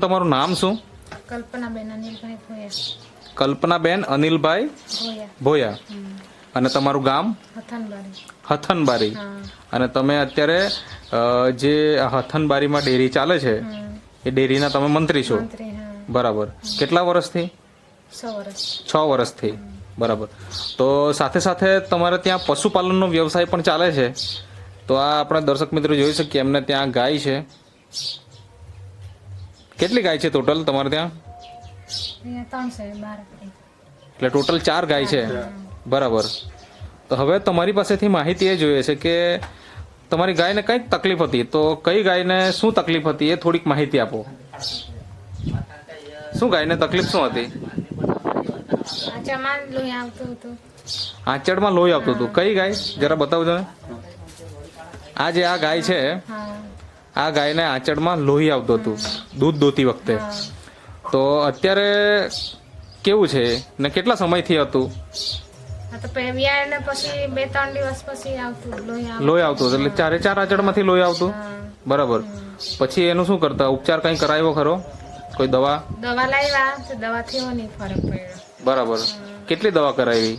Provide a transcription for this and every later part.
તમારું નામ શું? કલ્પનાબેન અનિલભાઈ ભોયા. કલ્પનાબેન અનિલભાઈ ભોયા. ભોયા. અને તમારું ગામ? હથનબારી. હથનબારી. હા. અને તમે અત્યારે જે આ હથનબારીમાં ડેરી ચાલે છે એ ડેરીના તમે મંત્રી છો? મંત્રી. હા. બરાબર. કેટલા વર્ષથી? 6 વર્ષ. 6 વર્ષથી. બરાબર. તો સાથે સાથે તમારે ત્યાં પશુપાલનનો વ્યવસાય પણ ચાલે છે. તો આ આપણે દર્શક મિત્રો જોઈ શકીએ એમને ત્યાં ગાય છે. કેટલી ગાય છે ટોટલ તમારે ત્યાં? અહીંયા 3 છે, 12. એટલે ટોટલ 4 ગાય છે. બરાબર. તો હવે તમારી પાસેથી માહિતી એ જોઈએ છે કે તમારી ગાયને કંઈક તકલીફ હતી, તો કઈ ગાયને શું તકલીફ હતી એ થોડીક માહિતી આપો. શું ગાયને તકલીફ શું હતી? આચામાં લોહી આવતું હતું. આંચળમાં લોહી આવતું હતું. કઈ ગાય જરા બતાવજો ને. આ જે આ ગાય છે, હા. આ ગાયને આંચળમાં લોહી આવતું હતું દૂધ દોતી વખતે. હા. તો અત્યારે કેવું છે ને કેટલા સમયથી હતું? આ તો વ્યાય ને પછી 2-3 દિવસ પછી આવતું લોહી લોહી આવતું હતું. એટલે 4 આંચળમાંથી લોહી આવતું. હા. બરાબર. પછી એનું શું કરતા? ઉપચાર કંઈ કરાયો ખરો? કોઈ દવા? દવા લાવ્યા તો દવાથી નહીં ફરક પડ્યો. બરાબર. કેટલી દવા કરાવી?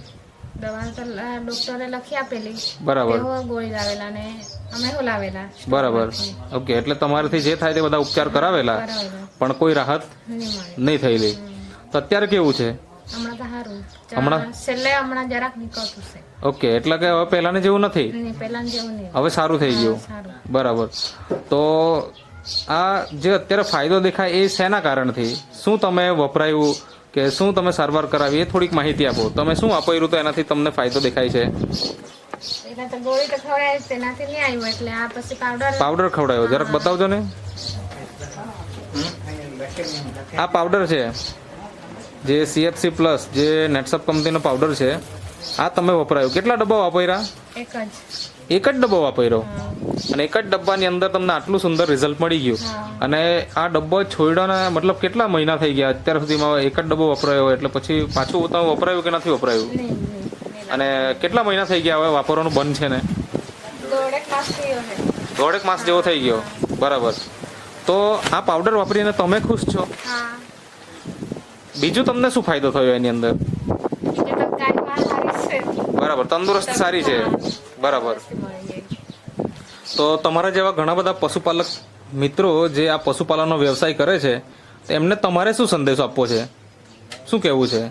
દવા તો ડોક્ટરે લખી આપેલી. બરાબર. તેઓ ગોળી લાવેલા ને અમે હું લાવેલા. બરાબર. ઓકે. એટલે તમારાથી જે થાય તે બધા ઉપચાર કરાવેલા કરાવેલા. પણ કોઈ રાહત નહીં મળે. નહીં થયેલી. તો અત્યારે કેવું છે? હમણાં તો સારું. હમણાં? હમણાં જરાક નીકળતું છે. ઓકે. એટલે કે હવે પહેલાને જેવું નથી, નહીં, પહેલાં જેવું નહીં. હવે સારું થઈ ગયું. સારું. બરાબર. તો આ જે અત્યારે ફાયદો દેખાય એ શેના કારણથી? શું તમે વપરાયું કે શું તમે સારવાર કરાવી એ થોડીક માહિતી આપો. તમે શું વાપર્યું તો એનાથી તમને ફાયદો દેખાય છે? એના તો ગોળી તો ખવડાવી તેનાથી નહીં આવ્યું એટલે આ પછી પાવડર. પાવડર ખવડાવ્યો, જરાક બતાવજો ને. આ પાવડર છે જે CFC પ્લસ જે નેટસપ કંપનીનો પાવડર છે, આ તમે વપરાયો. કેટલા ડબ્બા વાપર્યા? એક જ ડબ્બો વાપર્યો. અને એક જ ડબ્બાની અંદર તમને આટલું સુંદર રિઝલ્ટ મળી ગયું. અને આ ડબ્બો છોડ્યાને મતલબ કેટલા મહિના થઈ ગયા અત્યાર સુધીમાં? એક જ ડબ્બો વપરાયો એટલે પછી પાછું તમે વપરાયું કે નથી વપરાયું? અને કેટલા મહિના થઈ ગયા હવે વાપરવાનું બંધ છે ને? 1.5 માસ જેવો થઈ ગયો. બરાબર. તો આ પાવડર વાપરીને તમે ખુશ છો? બીજું તમને શું ફાયદો થયો એની અંદર? બરાબર. તંદુરસ્તી સારી છે. બરાબર. તો તમારા જેવા ઘણા બધા પશુપાલક મિત્રો જે આ પશુપાલનનો વ્યવસાય કરે છે એમને તમારે શું સંદેશો આપવો છે? શું કહેવું છે?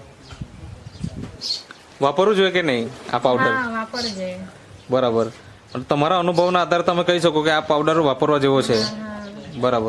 વાપરવું જોઈએ કે નહીં આ પાવડર? બરાબર. તમારા અનુભવના આધારે તમે કહી શકો કે આ પાવડર વાપરવા જેવો છે. બરાબર.